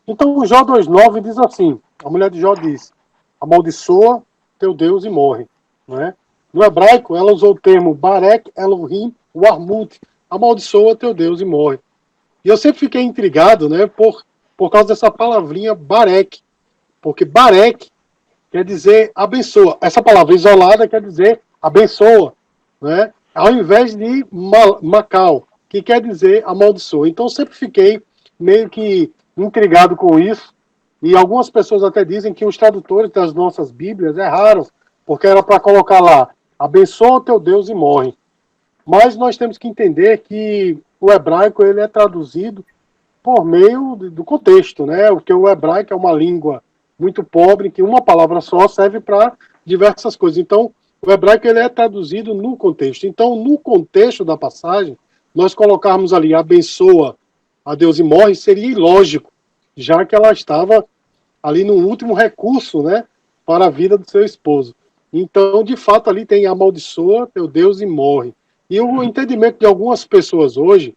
Então, o Jó 2,9 diz assim, a mulher de Jó diz, amaldiçoa teu Deus e morre. Né? No hebraico, ela usou o termo Barek Elohim Warmut, amaldiçoa teu Deus e morre. E eu sempre fiquei intrigado, né, por causa dessa palavrinha Barek, porque Barek quer dizer abençoa. Essa palavra isolada quer dizer abençoa, né? Ao invés de Macau, que quer dizer amaldiçoa. Então eu sempre fiquei meio que intrigado com isso. E algumas pessoas até dizem que os tradutores das nossas Bíblias erraram, porque era para colocar lá, abençoa o teu Deus e morre. Mas nós temos que entender que o hebraico ele é traduzido por meio do contexto, né? Porque o hebraico é uma língua muito pobre, que uma palavra só serve para diversas coisas. Então, o hebraico ele é traduzido no contexto. Então, no contexto da passagem, nós colocarmos ali abençoa a Deus e morre seria ilógico, já que ela estava ali no último recurso, né, para a vida do seu esposo. Então, de fato, ali tem amaldiçoa teu Deus e morre. E o entendimento de algumas pessoas hoje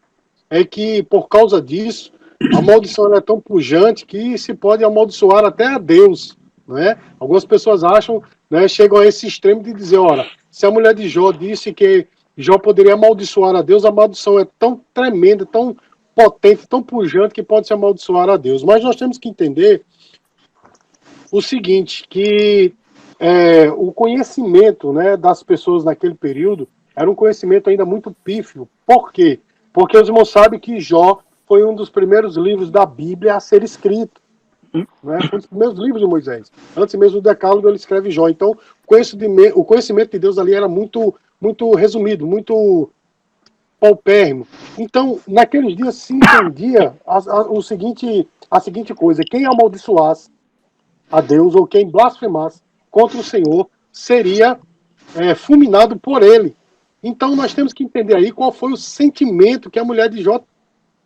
é que, por causa disso, a maldição é tão pujante que se pode amaldiçoar até a Deus. Né? Algumas pessoas acham, né, chegam a esse extremo de dizer, ora, se a mulher de Jó disse que Jó poderia amaldiçoar a Deus, a maldição é tão tremenda, tão potente, tão pujante que pode se amaldiçoar a Deus. Mas nós temos que entender o seguinte, que o conhecimento, né, das pessoas naquele período era um conhecimento ainda muito pífio. Por quê? Porque os irmãos sabem que Jó foi um dos primeiros livros da Bíblia a ser escrito. Né? Foi um dos primeiros livros de Moisés. Antes mesmo do Decálogo, ele escreve Jó. Então, o conhecimento de Deus ali era muito, muito resumido, muito paupérrimo. Então, naqueles dias se entendia a seguinte coisa: quem amaldiçoasse a Deus ou quem blasfemasse contra o Senhor seria fulminado por ele. Então nós temos que entender aí qual foi o sentimento que a mulher de Jó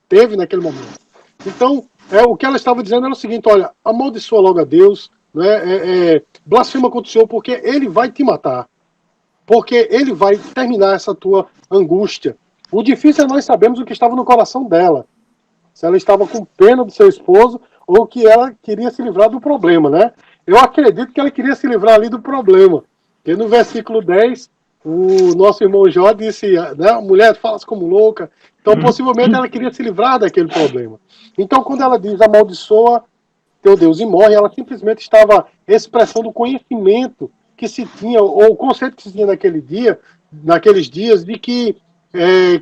teve naquele momento. Então, o que ela estava dizendo era o seguinte: olha, amaldiçoa logo a Deus, né, blasfema contra o Senhor, porque ele vai te matar. Porque ele vai terminar essa tua angústia. O difícil é nós sabermos o que estava no coração dela. Se ela estava com pena do seu esposo ou que ela queria se livrar do problema, né? Eu acredito que ela queria se livrar ali do problema. Porque no versículo 10, o nosso irmão Jó disse, né, a mulher fala como louca. Então, possivelmente, ela queria se livrar daquele problema. Então, quando ela diz amaldiçoa teu Deus e morre, ela simplesmente estava expressando o conhecimento que se tinha, ou o conceito que se tinha naqueles dias, de que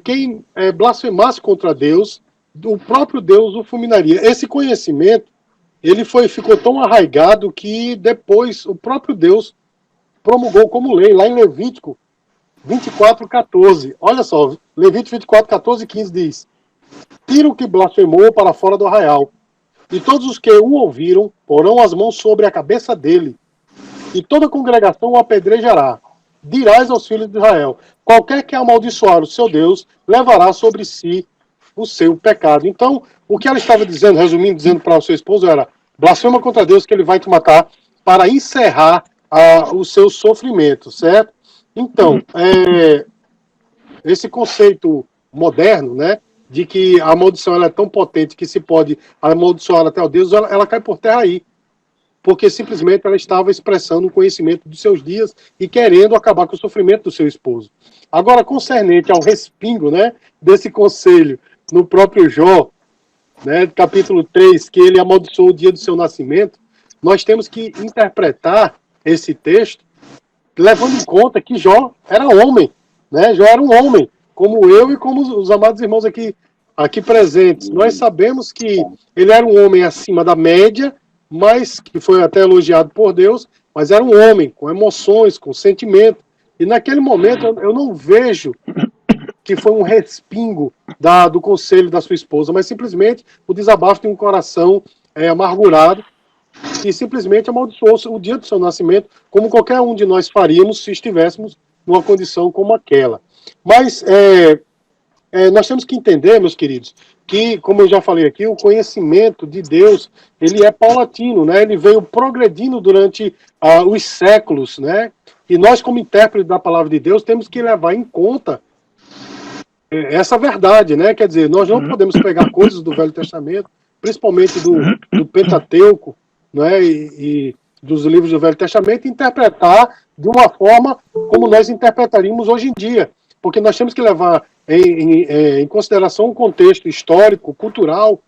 quem blasfemasse contra Deus, o próprio Deus o fulminaria. Esse conhecimento, ele ficou tão arraigado que depois o próprio Deus promulgou como lei, lá em Levítico 24:14. Olha só, Levítico 24:14-15 diz: tira o que blasfemou para fora do arraial, e todos os que o ouviram porão as mãos sobre a cabeça dele, e toda a congregação o apedrejará. Dirás aos filhos de Israel: qualquer que amaldiçoar o seu Deus, levará sobre si o seu pecado. Então, o que ela estava dizendo, resumindo, dizendo para o seu esposo era: blasfema contra Deus que ele vai te matar, para encerrar o seu sofrimento, certo? Então, esse conceito moderno, né, de que a maldição ela é tão potente que se pode amaldiçoar até o Deus, ela cai por terra aí. Porque simplesmente ela estava expressando o conhecimento dos seus dias e querendo acabar com o sofrimento do seu esposo. Agora, concernente ao respingo, né, desse conselho no próprio Jó, né, capítulo 3, que ele amaldiçoou o dia do seu nascimento, nós temos que interpretar esse texto levando em conta que Jó era homem, né? Jó era um homem, como eu e como os amados irmãos aqui presentes. Nós sabemos que ele era um homem acima da média, mas que foi até elogiado por Deus, mas era um homem com emoções, com sentimento. E naquele momento eu não vejo que foi um respingo do conselho da sua esposa, mas simplesmente o desabafo de um coração amargurado, e simplesmente amaldiçoou o dia do seu nascimento, como qualquer um de nós faríamos se estivéssemos numa condição como aquela. Mas nós temos que entender, meus queridos, que, como eu já falei aqui, o conhecimento de Deus, ele é paulatino, né? Ele veio progredindo durante os séculos, né? E nós, como intérpretes da palavra de Deus, temos que levar em conta essa verdade, né? Quer dizer, nós não podemos pegar coisas do Velho Testamento principalmente do Pentateuco, né, e dos livros do Velho Testamento, interpretar de uma forma como nós interpretaríamos hoje em dia. Porque nós temos que levar em consideração o contexto histórico, cultural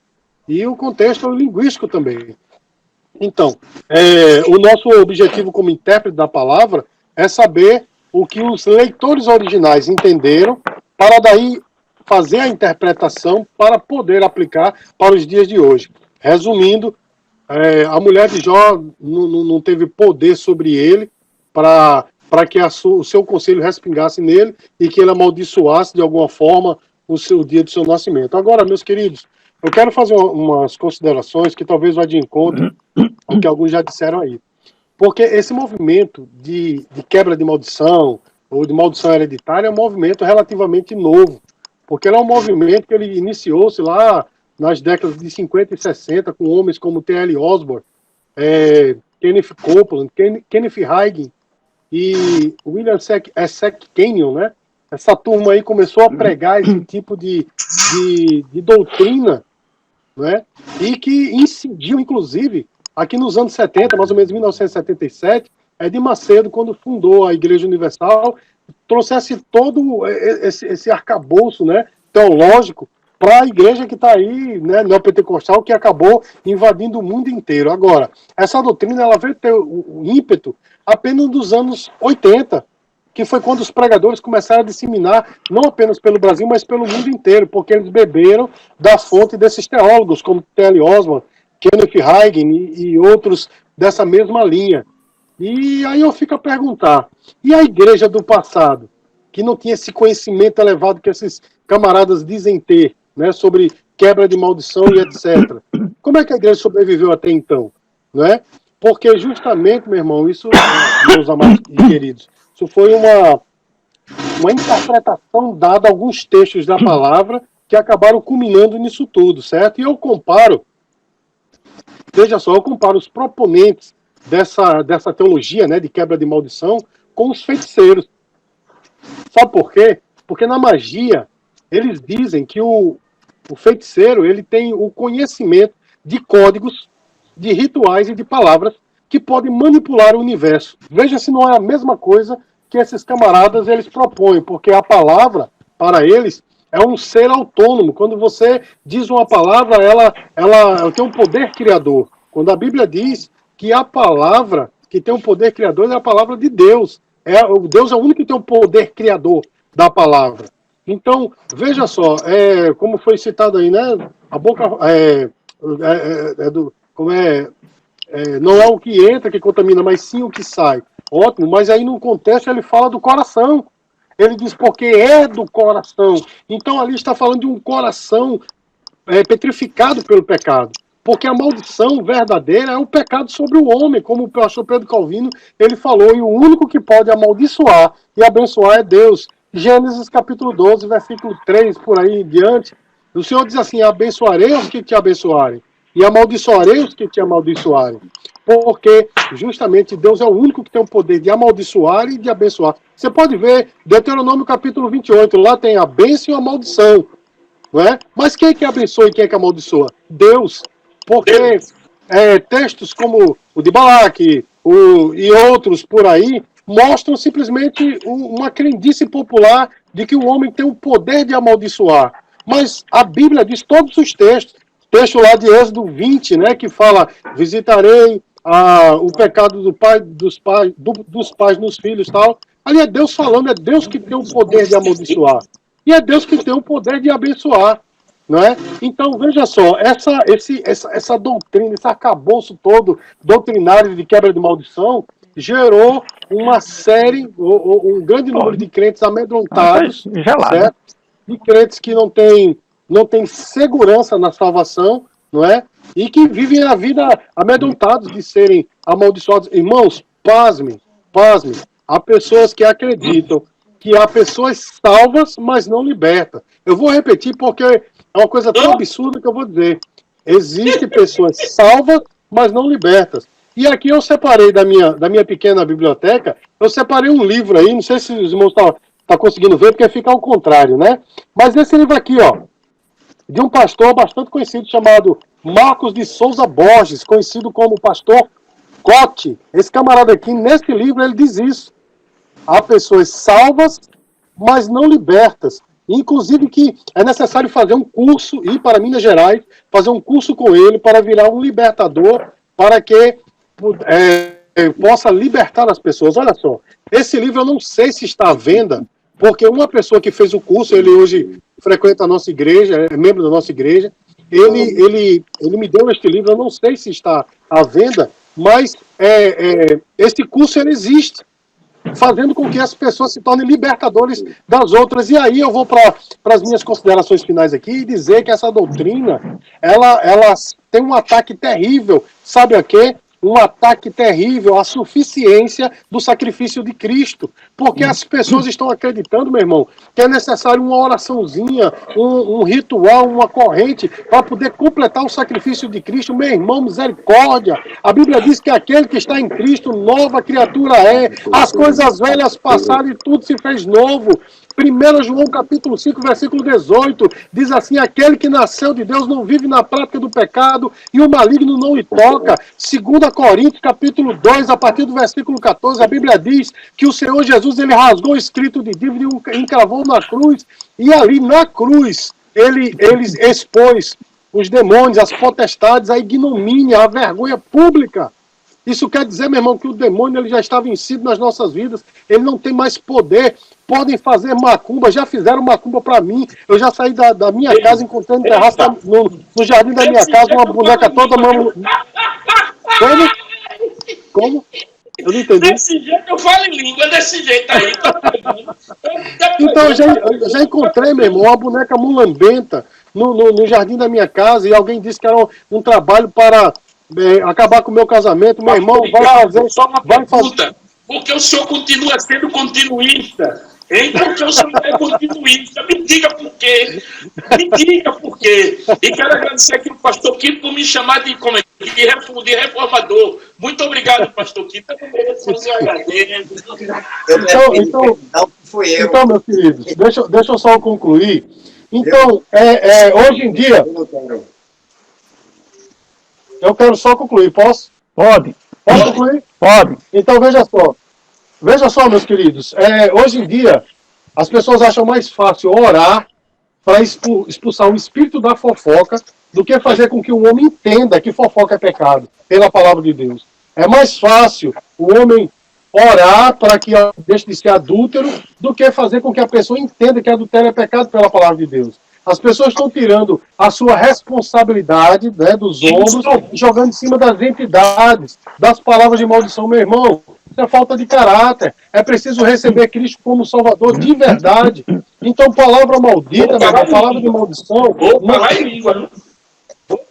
e o contexto linguístico também. Então, o nosso objetivo como intérprete da palavra é saber o que os leitores originais entenderam para daí fazer a interpretação para poder aplicar para os dias de hoje. Resumindo, a mulher de Jó não teve poder sobre ele para que o seu conselho respingasse nele e que ele amaldiçoasse de alguma forma o dia do seu nascimento. Agora, meus queridos, eu quero fazer umas considerações que talvez vá de encontro ao que alguns já disseram aí. Porque esse movimento de quebra de maldição ou de maldição hereditária é um movimento relativamente novo. Porque ele é um movimento que ele iniciou-se lá nas décadas de 50 e 60 com homens como T.L. Osborne, Kenneth Copeland, Kenneth Hagin e William Sec Kenyon, né? Essa turma aí começou a pregar esse tipo de doutrina, né? E que incidiu, inclusive, aqui nos anos 70, mais ou menos em 1977, Edir Macedo, quando fundou a Igreja Universal, trouxesse todo esse arcabouço, né, teológico para a igreja que está aí, né, neopentecostal, que acabou invadindo o mundo inteiro. Agora, essa doutrina ela veio ter o ímpeto apenas dos anos 80, que foi quando os pregadores começaram a disseminar, não apenas pelo Brasil, mas pelo mundo inteiro, porque eles beberam da fonte desses teólogos, como T.L. Osborne, Kenneth Hagin e outros dessa mesma linha. E aí eu fico a perguntar, e a igreja do passado, que não tinha esse conhecimento elevado que esses camaradas dizem ter, né, sobre quebra de maldição e etc. Como é que a igreja sobreviveu até então? Não é? Porque justamente, meu irmão, isso, meus amados e queridos, isso foi uma interpretação dada a alguns textos da palavra que acabaram culminando nisso tudo, certo? E eu comparo, veja só, eu comparo os proponentes dessa teologia, né, de quebra de maldição com os feiticeiros. Sabe por quê? Porque na magia, eles dizem que o feiticeiro ele tem o conhecimento de códigos, de rituais e de palavras que podem manipular o universo. Veja se não é a mesma coisa que esses camaradas eles propõem, porque a palavra, para eles, é um ser autônomo. Quando você diz uma palavra, ela tem um poder criador. Quando a Bíblia diz que a palavra que tem um poder criador é a palavra de Deus. Deus é o único que tem o poder criador da palavra. Então, veja só, como foi citado aí, né? A boca não é o que entra que contamina, mas sim o que sai. Ótimo, mas aí no contexto ele fala do coração. Ele diz porque é do coração. Então ali está falando de um coração petrificado pelo pecado. Porque a maldição verdadeira é o pecado sobre o homem, como o pastor Pedro Calvino ele falou, e o único que pode amaldiçoar e abençoar é Deus. Gênesis capítulo 12, versículo 3, por aí em diante, o Senhor diz assim, abençoarei os que te abençoarem, e amaldiçoarei os que te amaldiçoarem. Porque justamente Deus é o único que tem o poder de amaldiçoar e de abençoar. Você pode ver, Deuteronômio capítulo 28, lá tem a bênção e a maldição. Não é? Mas quem é que abençoa e quem é que amaldiçoa? Deus. Porque textos como o de Balaque e outros por aí mostram simplesmente uma crendice popular de que o homem tem o poder de amaldiçoar. Mas a Bíblia diz todos os textos. Texto lá de Êxodo 20, né, que fala, visitarei o pecado dos pais nos filhos e tal. Ali é Deus falando, é Deus que tem o poder de amaldiçoar. E é Deus que tem o poder de abençoar. Não é? Então, veja só, essa doutrina, esse arcabouço todo doutrinário de quebra de maldição, gerou uma série, um grande número de crentes amedrontados, certo? De crentes que não têm segurança na salvação, não é? E que vivem a vida amedrontados de serem amaldiçoados. Irmãos, pasmem. Há pessoas que acreditam que há pessoas salvas, mas não libertas. Eu vou repetir porque é uma coisa tão absurda que eu vou dizer. Existem pessoas salvas, mas não libertas. E aqui eu separei da minha pequena biblioteca, eu separei um livro aí, não sei se os irmãos estão conseguindo ver, porque fica ao contrário, né? Mas esse livro aqui, ó, de um pastor bastante conhecido chamado Marcos de Souza Borges, conhecido como pastor Cote. Esse camarada aqui, nesse livro, ele diz isso. Há pessoas salvas, mas não libertas. Inclusive que é necessário fazer um curso, ir para Minas Gerais, fazer um curso com ele para virar um libertador, para que possa libertar as pessoas. Olha só, esse livro eu não sei se está à venda, porque uma pessoa que fez o curso, ele hoje frequenta a nossa igreja, é membro da nossa igreja, ele me deu este livro, eu não sei se está à venda, mas esse curso ele existe, fazendo com que as pessoas se tornem libertadores das outras. E aí eu vou para as minhas considerações finais aqui e dizer que essa doutrina, ela tem um ataque terrível, sabe a quê? Um ataque terrível à suficiência do sacrifício de Cristo. Porque as pessoas estão acreditando, meu irmão, que é necessário uma oraçãozinha, um ritual, uma corrente, para poder completar o sacrifício de Cristo. Meu irmão, misericórdia. A Bíblia diz que aquele que está em Cristo, nova criatura é. As coisas velhas passaram e tudo se fez novo. 1 João capítulo 5, versículo 18, diz assim: aquele que nasceu de Deus não vive na prática do pecado e o maligno não lhe toca. 2 Coríntios capítulo 2, a partir do versículo 14, a Bíblia diz que o Senhor Jesus, ele rasgou o escrito de dívida e encravou na cruz, e ali na cruz ele expôs os demônios, as potestades, a ignomínia, a vergonha pública. Isso quer dizer, meu irmão, que o demônio ele já está vencido nas nossas vidas, ele não tem mais poder. Podem fazer macumba, já fizeram macumba para mim. Eu já saí da minha casa, encontrei no terraço, no jardim da minha casa, uma boneca toda Como? Eu não entendi. Desse jeito eu falo em língua, desse jeito aí. Então eu já encontrei, meu irmão, uma boneca mulambenta no jardim da minha casa, e alguém disse que era um trabalho para acabar com o meu casamento. Meu irmão, vai fazer. Porque o senhor continua sendo continuista. Hein? Porque o senhor é continuista. Me diga por quê. Me diga por quê. E quero agradecer aqui o pastor Quito por me chamar de reformador. Muito obrigado, pastor Quito. Eu não mereço fazer um agradecimento. Então, meus queridos, deixa eu só concluir. Então, hoje em dia... Eu quero só concluir, posso? Pode. Posso concluir? Pode. Então, veja só. Veja só, meus queridos. Hoje em dia, as pessoas acham mais fácil orar para expulsar o espírito da fofoca do que fazer com que o homem entenda que fofoca é pecado, pela palavra de Deus. É mais fácil o homem orar para que deixe de ser adúltero do que fazer com que a pessoa entenda que adultério é pecado pela palavra de Deus. As pessoas estão tirando a sua responsabilidade, né, dos ombros e jogando em cima das entidades, das palavras de maldição. Meu irmão, isso é falta de caráter. É preciso receber Cristo como Salvador de verdade. Então, palavra maldita, meu irmão, palavra de maldição...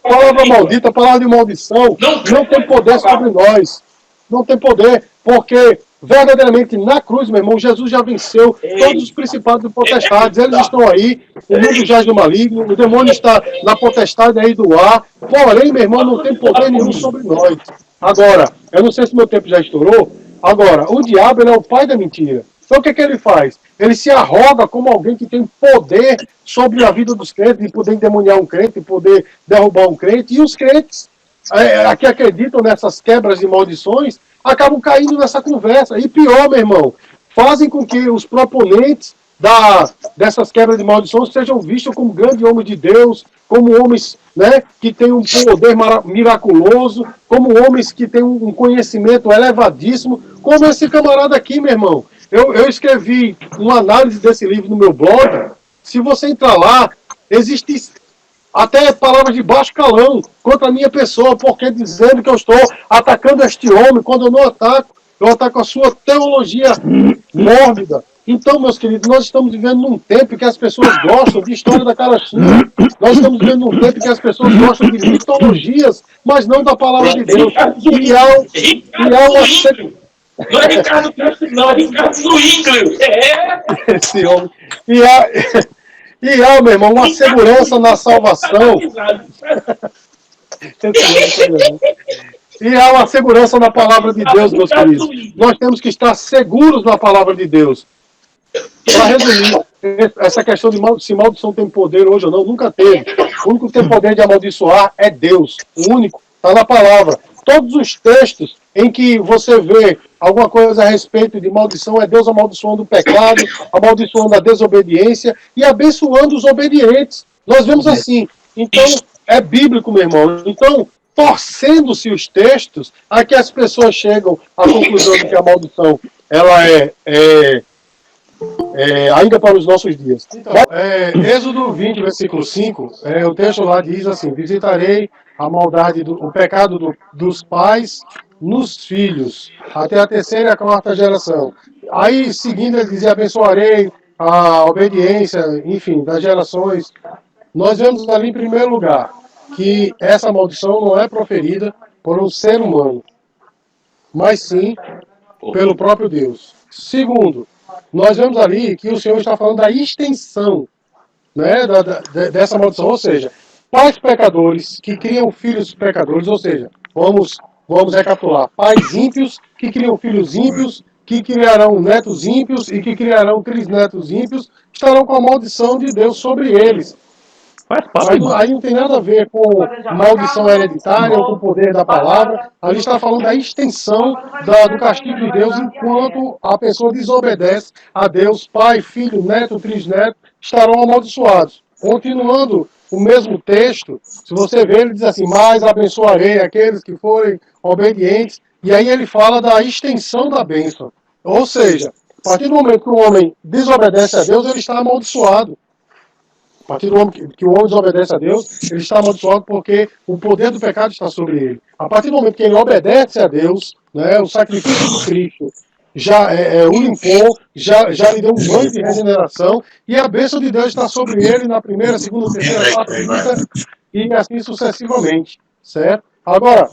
Palavra maldita, palavra de maldição, não tem poder sobre nós. Não tem poder, porque... verdadeiramente, na cruz, meu irmão, Jesus já venceu todos os principados e potestades. Eles estão aí, o mundo jaz do maligno, o demônio está na potestade aí do ar. Porém, meu irmão, não tem poder nenhum sobre nós. Agora, eu não sei se meu tempo já estourou. Agora, o diabo, ele é o pai da mentira. Então, o que ele faz? Ele se arroga como alguém que tem poder sobre a vida dos crentes, de poder endemoniar um crente, de poder derrubar um crente. E os crentes, que acreditam nessas quebras de maldições, acabam caindo nessa conversa. E pior, meu irmão, fazem com que os proponentes dessas quebras de maldições sejam vistos como grandes homens de Deus, como homens, né, que têm um poder miraculoso, como homens que têm um conhecimento elevadíssimo, como esse camarada aqui, meu irmão. Eu escrevi uma análise desse livro no meu blog. Se você entrar lá, existe até palavras de baixo calão contra a minha pessoa, porque dizendo que eu estou atacando este homem, quando eu não ataco, eu ataco a sua teologia mórbida. Então, meus queridos, nós estamos vivendo num tempo que as pessoas gostam de história da carochinha. Nós estamos vivendo num tempo que as pessoas gostam de mitologias, mas não da palavra de Deus. E há uma... Não é Ricardo Castro, não, é Ricardo Zwingli. Esse homem. E há, meu irmão, uma segurança na salvação. E há uma segurança na palavra de Deus, meus queridos. Nós temos que estar seguros na palavra de Deus. Para resumir, essa questão de se maldição tem poder hoje ou não, nunca teve. O único que tem poder de amaldiçoar é Deus. O único. Está na palavra. Todos os textos em que você vê alguma coisa a respeito de maldição é Deus amaldiçoando o pecado, amaldiçoando a desobediência e abençoando os obedientes. Nós vemos assim. Então, é bíblico, meu irmão. Então, torcendo-se os textos, a que as pessoas chegam à conclusão de que a maldição ela ainda para os nossos dias. Então, Êxodo 20, versículo 5, o texto lá diz assim: visitarei a maldade, o pecado dos pais nos filhos, até a terceira e a quarta geração. Aí, seguindo, ele dizia: abençoarei a obediência, enfim, das gerações. Nós vemos ali, em primeiro lugar, que essa maldição não é proferida por um ser humano, mas sim pelo próprio Deus. Segundo, nós vemos ali que o Senhor está falando da extensão, né, dessa maldição, ou seja, pais pecadores que criam filhos pecadores, ou seja, vamos recapitular, pais ímpios que criam filhos ímpios, que criarão netos ímpios e que criarão trisnetos ímpios, estarão com a maldição de Deus sobre eles. Mas aí não tem nada a ver com maldição hereditária ou com o poder da palavra. Ali está falando da extensão do castigo de Deus enquanto a pessoa desobedece a Deus. Pai, filho, neto, trisneto estarão amaldiçoados. Continuando o mesmo texto, se você ver, ele diz assim: mas abençoarei aqueles que forem obedientes. E aí ele fala da extensão da bênção. Ou seja, a partir do momento que o homem desobedece a Deus, ele está amaldiçoado. A partir do momento que o homem desobedece a Deus, ele está amaldiçoado porque o poder do pecado está sobre ele. A partir do momento que ele obedece a Deus, né, o sacrifício de Cristo já o limpou, já lhe deu um banho de regeneração, e a bênção de Deus está sobre ele na primeira, segunda, terceira, quarta, quinta, e assim sucessivamente. Certo? Agora,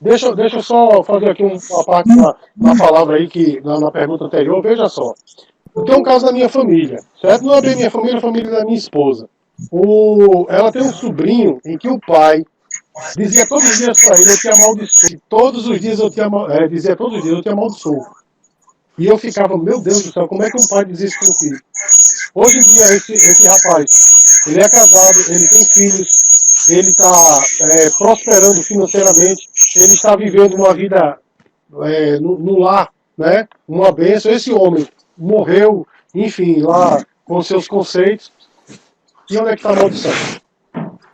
deixa eu só fazer aqui uma parte na palavra aí, na pergunta anterior. Veja só. Tem um caso da minha família, certo? Não é bem minha família, é a família da minha esposa. Ela tem um sobrinho em que o pai dizia todos os dias para ele: eu te amaldiçoo. Todos os dias eu te amaldiçoo. Dizia todos os dias: eu te amaldiçoo. E eu ficava: meu Deus do céu, como é que um pai diz isso com o filho? Hoje em dia, esse rapaz, ele é casado, ele tem filhos, ele está prosperando financeiramente, ele está vivendo uma vida no lar, né? Uma bênção. Esse homem morreu, enfim, lá com seus conceitos. E onde é que está a maldição?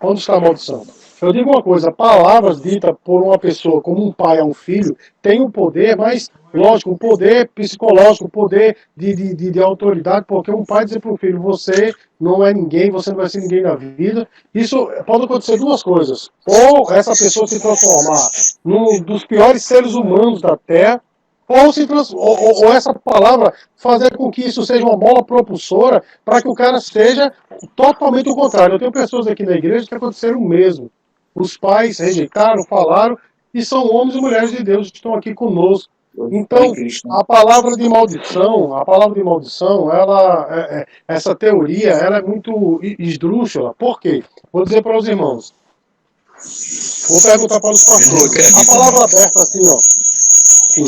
Onde está a maldição? Eu digo uma coisa: palavras ditas por uma pessoa como um pai a um filho tem um poder, mas, lógico, um poder psicológico, um poder de autoridade, porque um pai dizer para o filho: você não é ninguém, você não vai ser ninguém na vida. Isso pode acontecer duas coisas: ou essa pessoa se transformar num dos piores seres humanos da Terra, ou essa palavra fazer com que isso seja uma mola propulsora para que o cara seja totalmente o contrário. Eu tenho pessoas aqui na igreja que aconteceram o mesmo. Os pais rejeitaram, falaram, e são homens e mulheres de Deus que estão aqui conosco. Então, a palavra de maldição, essa teoria, ela é muito esdrúxula. Por quê? Vou dizer para os irmãos. Vou perguntar para os pastores. A palavra aberta assim, ó. Sim.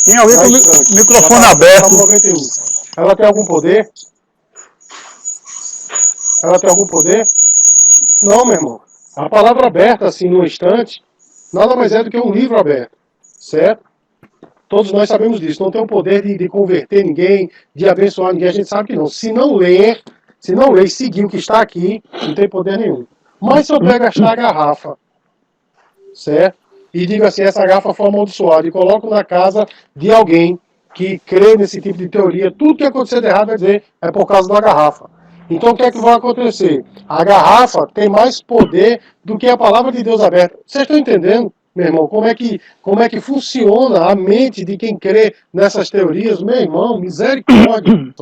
Tem alguém com o microfone aberto. 91. Ela tem algum poder? Ela tem algum poder? Não, meu irmão. A palavra aberta, assim, no instante, nada mais é do que um livro aberto. Certo? Todos nós sabemos disso. Não tem o poder de converter ninguém, de abençoar ninguém. A gente sabe que não. Se não ler e seguir o que está aqui, não tem poder nenhum. Mas se eu pego esta garrafa, certo? E digo assim: essa garrafa foi amaldiçoada, e coloco na casa de alguém que crê nesse tipo de teoria, tudo que acontecer de errado vai dizer é por causa da garrafa. Então o que é que vai acontecer? A garrafa tem mais poder do que a palavra de Deus aberta. Vocês estão entendendo, meu irmão, como é que funciona a mente de quem crê nessas teorias? Meu irmão, misericórdia.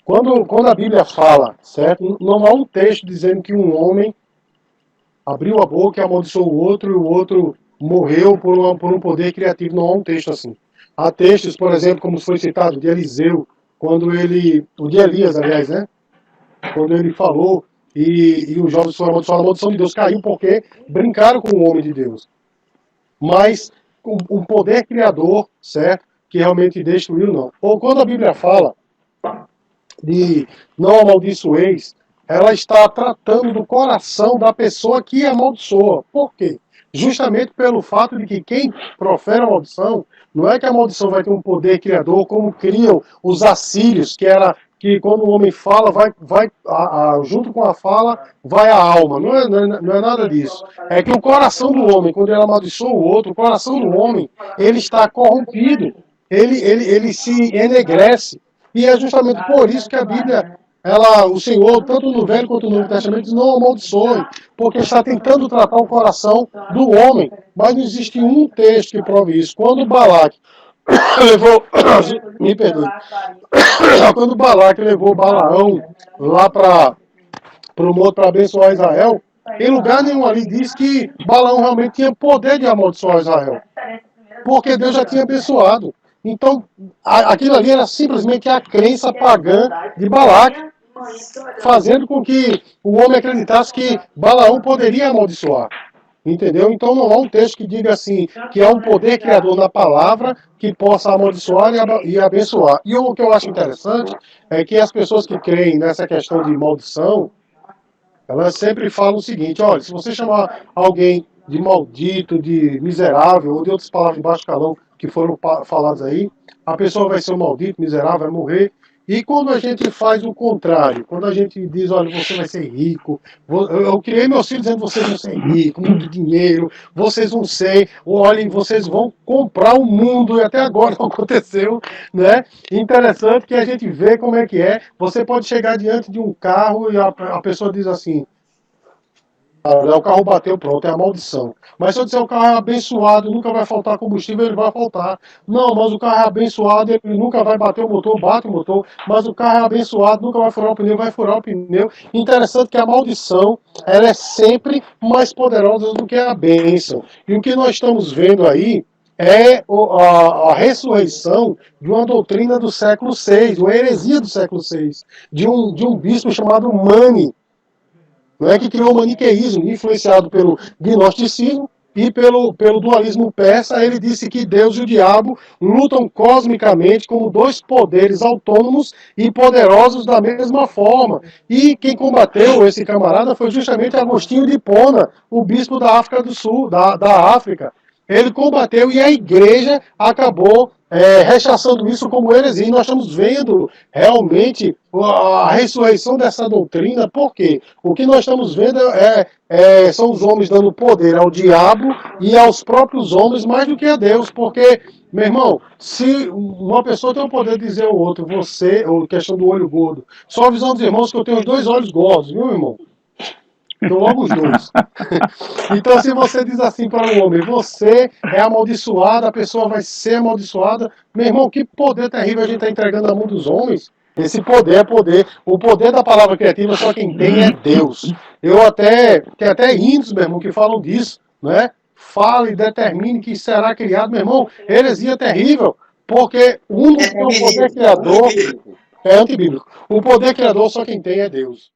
Quando a Bíblia fala, certo? Não há um texto dizendo que um homem abriu a boca e amaldiçoou o outro, e o outro morreu por um poder criativo. Não há um texto assim. Há textos, por exemplo, como foi citado, de Eliseu, o de Elias, aliás, né? Quando ele falou e os jovens foram amaldiçoados, a maldição de Deus caiu porque brincaram com o homem de Deus. Mas um poder criador, certo? Que realmente destruiu, não. Ou quando a Bíblia fala de não amaldiçoeis, ela está tratando do coração da pessoa que amaldiçoa. Por quê? Justamente pelo fato de que quem profere a maldição, não é que a maldição vai ter um poder criador, como criam os assírios, que quando o homem fala, junto com a fala, vai a alma. Não é nada disso. É que o coração do homem, quando ele amaldiçoa o outro, o coração do homem, ele está corrompido. Ele se enegrece. E é justamente por isso que a Bíblia, o Senhor, tanto no Velho quanto no Novo Testamento, diz não amaldiçoe, porque está tentando tratar o coração do homem. Mas não existe um texto que prove isso. Quando Balaque levou, me perdoe, quando Balaque levou Balaão lá para o monte para abençoar Israel, em lugar nenhum ali diz que Balaão realmente tinha poder de amaldiçoar Israel, porque Deus já tinha abençoado. Então, aquilo ali era simplesmente a crença pagã de Balaque, fazendo com que o homem acreditasse que Balaão poderia amaldiçoar. Entendeu? Então não há um texto que diga assim, que há um poder criador na palavra que possa amaldiçoar e abençoar. E o que eu acho interessante é que as pessoas que creem nessa questão de maldição, elas sempre falam o seguinte: olha, se você chamar alguém de maldito, de miserável, ou de outras palavras de baixo calão que foram faladas aí, a pessoa vai ser um maldito, miserável, vai morrer. E quando a gente faz o contrário, quando a gente diz, olha, você vai ser rico, eu criei meus filhos dizendo, vocês vão ser ricos, muito dinheiro, vocês vão ser, olhem, vocês vão comprar o mundo, e até agora não aconteceu, né? Interessante que a gente vê como é que é. Você pode chegar diante de um carro e a pessoa diz assim, o carro bateu, pronto, é a maldição. Mas se eu disser o carro é abençoado, nunca vai faltar combustível, ele vai faltar. Não, mas o carro é abençoado, ele nunca vai bater o motor, bate o motor. Mas o carro é abençoado, nunca vai furar o pneu, vai furar o pneu. Interessante que a maldição, ela é sempre mais poderosa do que a bênção. E o que nós estamos vendo aí é a ressurreição de uma doutrina do século VI, uma heresia do século VI, de um bispo chamado Mani, não é, que criou o maniqueísmo, influenciado pelo gnosticismo e pelo dualismo persa. Ele disse que Deus e o diabo lutam cosmicamente como dois poderes autônomos e poderosos da mesma forma. E quem combateu esse camarada foi justamente Agostinho de Hipona, o bispo da África do Sul, da África. Ele combateu e a igreja acabou rechaçando isso como heresia. E nós estamos vendo realmente a ressurreição dessa doutrina. Por quê? O que nós estamos vendo são os homens dando poder ao diabo e aos próprios homens mais do que a Deus. Porque, meu irmão, se uma pessoa tem o poder de dizer ao outro, ou questão do olho gordo, só avisando os irmãos que eu tenho 2 olhos gordos, viu, irmão? Então, logo os 2. Então, se você diz assim para um homem, você é amaldiçoado, a pessoa vai ser amaldiçoada, meu irmão, que poder terrível a gente está entregando na mão dos homens. Esse poder é poder. O poder da palavra criativa só quem tem é Deus. Tem até índios, meu irmão, que falam disso, né? Fala e determine que será criado, meu irmão. Heresia terrível, porque o único que tem o poder criador é antibíblico. O poder criador só quem tem é Deus.